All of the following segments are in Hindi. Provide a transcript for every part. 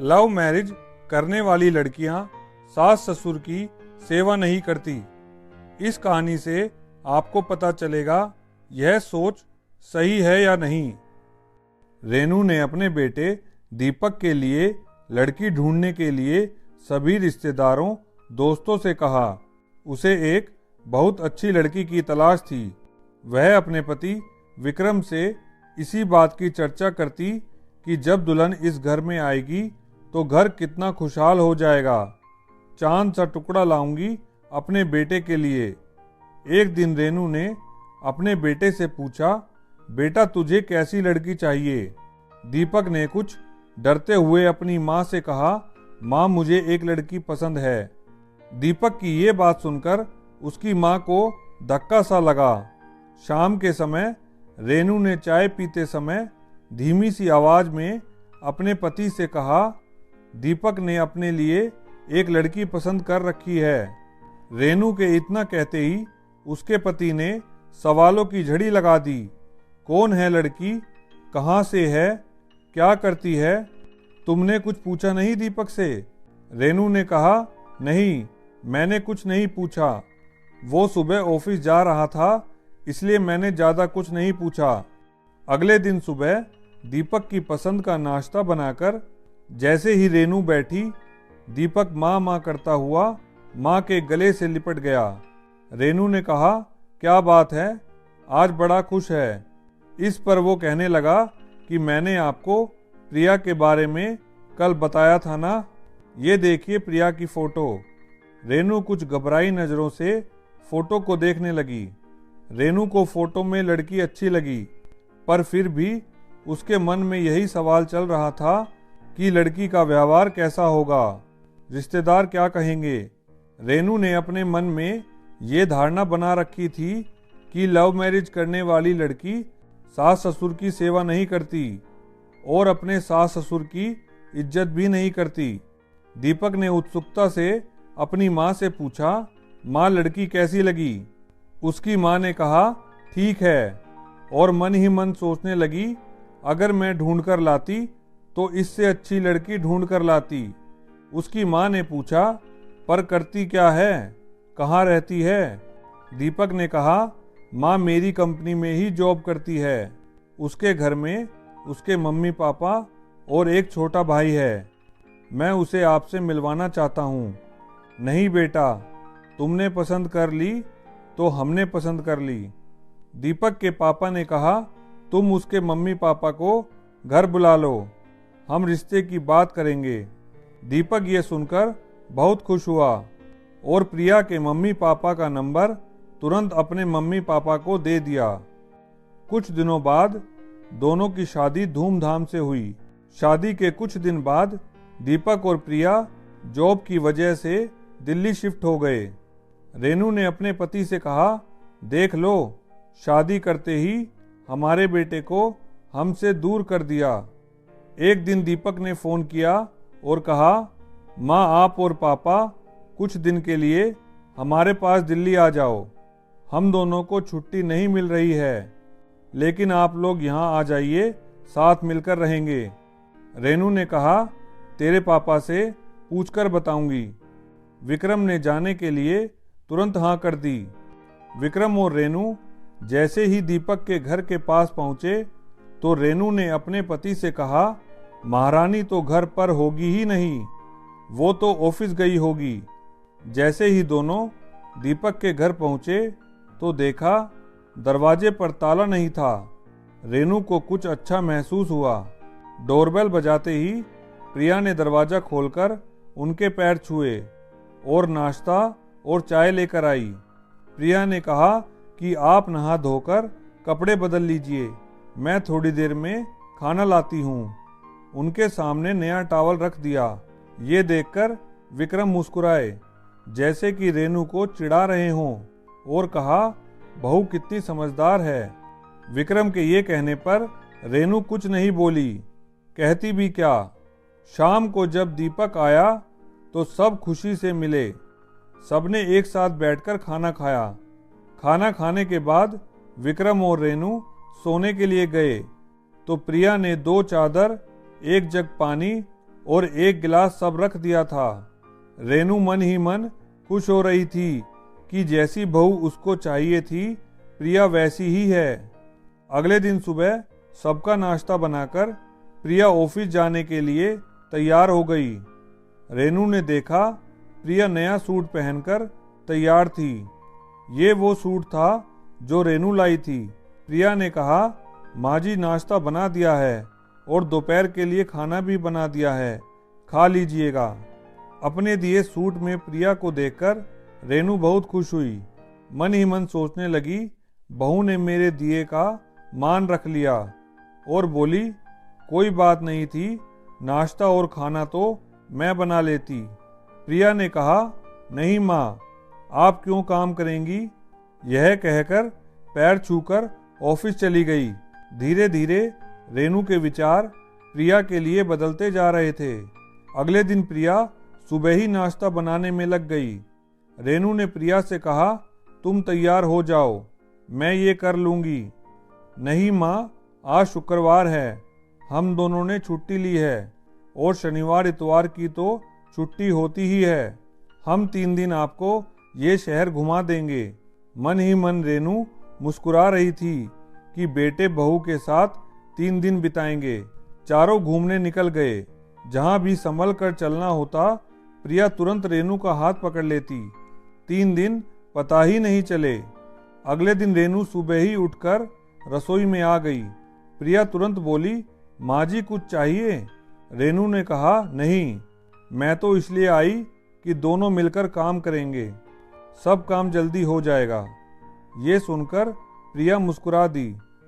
लव मैरिज करने वाली लड़कियां सास ससुर की सेवा नहीं करती। इस कहानी से आपको पता चलेगा यह सोच सही है या नहीं। रेनू ने अपने बेटे दीपक के लिए लड़की ढूंढने के लिए सभी रिश्तेदारों दोस्तों से कहा। उसे एक बहुत अच्छी लड़की की तलाश थी। वह अपने पति विक्रम से इसी बात की चर्चा करती कि जब दुल्हन इस घर में आएगी तो घर कितना खुशहाल हो जाएगा। चांद सा टुकड़ा लाऊंगी अपने बेटे के लिए। एक दिन रेनू ने अपने बेटे से पूछा, बेटा तुझे कैसी लड़की चाहिए? दीपक ने कुछ डरते हुए अपनी माँ से कहा, माँ मुझे एक लड़की पसंद है। दीपक की ये बात सुनकर उसकी माँ को धक्का सा लगा। शाम के समय रेनू ने चाय पीते समय धीमी सी आवाज में अपने पति से कहा, दीपक ने अपने लिए एक लड़की पसंद कर रखी है। रेनू के इतना कहते ही उसके पति ने सवालों की झड़ी लगा दी। कौन है लड़की? कहाँ से है? क्या करती है? तुमने कुछ पूछा नहीं दीपक से? रेनू ने कहा, नहीं मैंने कुछ नहीं पूछा। वो सुबह ऑफिस जा रहा था इसलिए मैंने ज़्यादा कुछ नहीं पूछा। अगले दिन सुबह दीपक की पसंद का नाश्ता बनाकर जैसे ही रेनू बैठी, दीपक माँ माँ करता हुआ माँ के गले से लिपट गया। रेनू ने कहा, क्या बात है, आज बड़ा खुश है। इस पर वो कहने लगा कि मैंने आपको प्रिया के बारे में कल बताया था ना, ये देखिए प्रिया की फोटो। रेनू कुछ घबराई नज़रों से फोटो को देखने लगी। रेनू को फोटो में लड़की अच्छी लगी, पर फिर भी उसके मन में यही सवाल चल रहा था कि लड़की का व्यवहार कैसा होगा, रिश्तेदार क्या कहेंगे। रेनू ने अपने मन में ये धारणा बना रखी थी कि लव मैरिज करने वाली लड़की सास ससुर की सेवा नहीं करती और अपने सास ससुर की इज्जत भी नहीं करती। दीपक ने उत्सुकता से अपनी माँ से पूछा, माँ लड़की कैसी लगी? उसकी माँ ने कहा, ठीक है, और मन ही मन सोचने लगी, अगर मैं ढूंढ कर लाती तो इससे अच्छी लड़की ढूंढ कर लाती। उसकी माँ ने पूछा, पर करती क्या है, कहाँ रहती है? दीपक ने कहा, माँ मेरी कंपनी में ही जॉब करती है। उसके घर में उसके मम्मी पापा और एक छोटा भाई है। मैं उसे आपसे मिलवाना चाहता हूँ। नहीं बेटा, तुमने पसंद कर ली तो हमने पसंद कर ली। दीपक के पापा ने कहा, तुम उसके मम्मी पापा को घर बुला लो, हम रिश्ते की बात करेंगे। दीपक ये सुनकर बहुत खुश हुआ और प्रिया के मम्मी पापा का नंबर तुरंत अपने मम्मी पापा को दे दिया। कुछ दिनों बाद दोनों की शादी धूमधाम से हुई। शादी के कुछ दिन बाद दीपक और प्रिया जॉब की वजह से दिल्ली शिफ्ट हो गए। रेनू ने अपने पति से कहा, देख लो, शादी करते ही हमारे बेटे को हमसे दूर कर दिया। एक दिन दीपक ने फ़ोन किया और कहा, माँ आप और पापा कुछ दिन के लिए हमारे पास दिल्ली आ जाओ। हम दोनों को छुट्टी नहीं मिल रही है, लेकिन आप लोग यहाँ आ जाइए, साथ मिलकर रहेंगे। रेनू ने कहा, तेरे पापा से पूछकर बताऊंगी। विक्रम ने जाने के लिए तुरंत हाँ कर दी। विक्रम और रेनू जैसे ही दीपक के घर के पास पहुंचे तो रेनू ने अपने पति से कहा, महारानी तो घर पर होगी ही नहीं, वो तो ऑफिस गई होगी। जैसे ही दोनों दीपक के घर पहुंचे तो देखा दरवाजे पर ताला नहीं था। रेनू को कुछ अच्छा महसूस हुआ। डोरबेल बजाते ही प्रिया ने दरवाजा खोलकर उनके पैर छुए और नाश्ता और चाय लेकर आई। प्रिया ने कहा कि आप नहा धोकर कपड़े बदल लीजिए, मैं थोड़ी देर में खाना लाती हूँ। उनके सामने नया टॉवल रख दिया। ये देखकर विक्रम मुस्कुराए जैसे कि रेनू को चिढ़ा रहे हों और कहा, बहू कितनी समझदार है। विक्रम के ये कहने पर रेनू कुछ नहीं बोली, कहती भी क्या। शाम को जब दीपक आया तो सब खुशी से मिले। सबने एक साथ बैठकर खाना खाया। खाना खाने के बाद विक्रम और रेनू सोने के लिए गए तो प्रिया ने 2 चादर, 1 जग पानी और एक गिलास सब रख दिया था। रेनू मन ही मन खुश हो रही थी कि जैसी बहू उसको चाहिए थी प्रिया वैसी ही है। अगले दिन सुबह सबका नाश्ता बनाकर प्रिया ऑफिस जाने के लिए तैयार हो गई। रेनू ने देखा प्रिया नया सूट पहनकर तैयार थी। ये वो सूट था जो रेनू लाई थी। प्रिया ने कहा, माँ जी नाश्ता बना दिया है और दोपहर के लिए खाना भी बना दिया है, खा लीजिएगा। अपने दिए सूट में प्रिया को देखकर रेनू बहुत खुश हुई। मन ही मन सोचने लगी, बहू ने मेरे दिए का मान रख लिया। और बोली, कोई बात नहीं थी, नाश्ता और खाना तो मैं बना लेती। प्रिया ने कहा, नहीं माँ, आप क्यों काम करेंगी। यह कहकर पैर छूकर ऑफिस चली गई। धीरे धीरे रेनू के विचार प्रिया के लिए बदलते जा रहे थे। अगले दिन प्रिया सुबह ही नाश्ता बनाने में लग गई। रेनू ने प्रिया से कहा, तुम तैयार हो जाओ, मैं ये कर लूँगी। नहीं माँ, आज शुक्रवार है, हम दोनों ने छुट्टी ली है और शनिवार इतवार की तो छुट्टी होती ही है। हम 3 दिन आपको ये शहर घुमा देंगे। मन ही मन रेनू मुस्कुरा रही थी कि बेटे बहू के साथ 3 दिन बिताएंगे। चारों घूमने निकल गए। जहां भी संभल कर चलना होता प्रिया तुरंत रेनू का हाथ पकड़ लेती। 3 दिन पता ही नहीं चले। अगले दिन रेनू सुबह ही उठकर रसोई में आ गई। प्रिया तुरंत बोली, माँ जी कुछ चाहिए। रेनू ने कहा, नहीं, मैं तो इसलिए आई कि दोनों मिलकर काम करेंगे, सब काम जल्दी हो जाएगा। ये सुनकर प्रिया मुस्कुरा दी।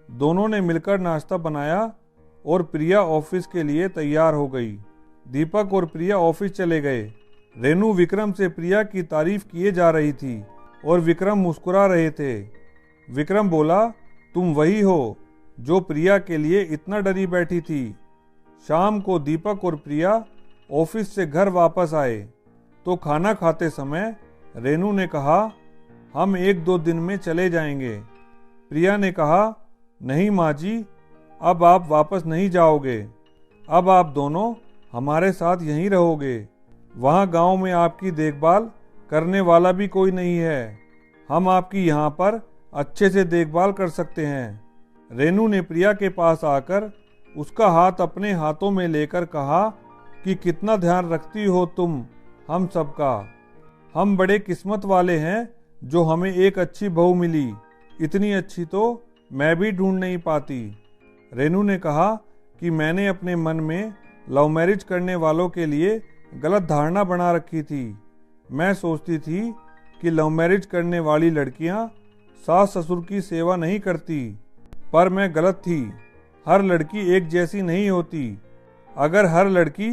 दोनों ने मिलकर नाश्ता बनाया और प्रिया ऑफिस के लिए तैयार हो गई। दीपक और प्रिया ऑफिस चले गए। रेनू विक्रम से प्रिया की तारीफ किए जा रही थी और विक्रम मुस्कुरा रहे थे। विक्रम बोला, तुम वही हो जो प्रिया के लिए इतना डरी बैठी थी। शाम को दीपक और प्रिया ऑफिस से घर वापस आए तो खाना खाते समय रेनू ने कहा, हम 1-2 दिन में चले जाएंगे। प्रिया ने कहा, नहीं माँ जी, अब आप वापस नहीं जाओगे। अब आप दोनों हमारे साथ यहीं रहोगे। वहाँ गांव में आपकी देखभाल करने वाला भी कोई नहीं है। हम आपकी यहाँ पर अच्छे से देखभाल कर सकते हैं। रेनू ने प्रिया के पास आकर उसका हाथ अपने हाथों में लेकर कहा कि कितना ध्यान रखती हो तुम हम सबका। हम बड़े किस्मत वाले हैं जो हमें एक अच्छी बहू मिली। इतनी अच्छी तो मैं भी ढूंढ नहीं पाती। रेनू ने कहा कि मैंने अपने मन में लव मैरिज करने वालों के लिए गलत धारणा बना रखी थी। मैं सोचती थी कि लव मैरिज करने वाली लड़कियां सास ससुर की सेवा नहीं करती, पर मैं गलत थी। हर लड़की एक जैसी नहीं होती। अगर हर लड़की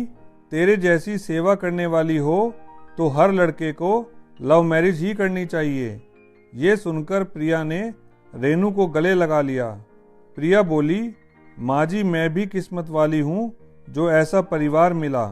तेरे जैसी सेवा करने वाली हो तो हर लड़के को लव मैरिज ही करनी चाहिए। ये सुनकर प्रिया ने रेनू को गले लगा लिया। प्रिया बोली, माँ जी, मैं भी किस्मत वाली हूँ जो ऐसा परिवार मिला।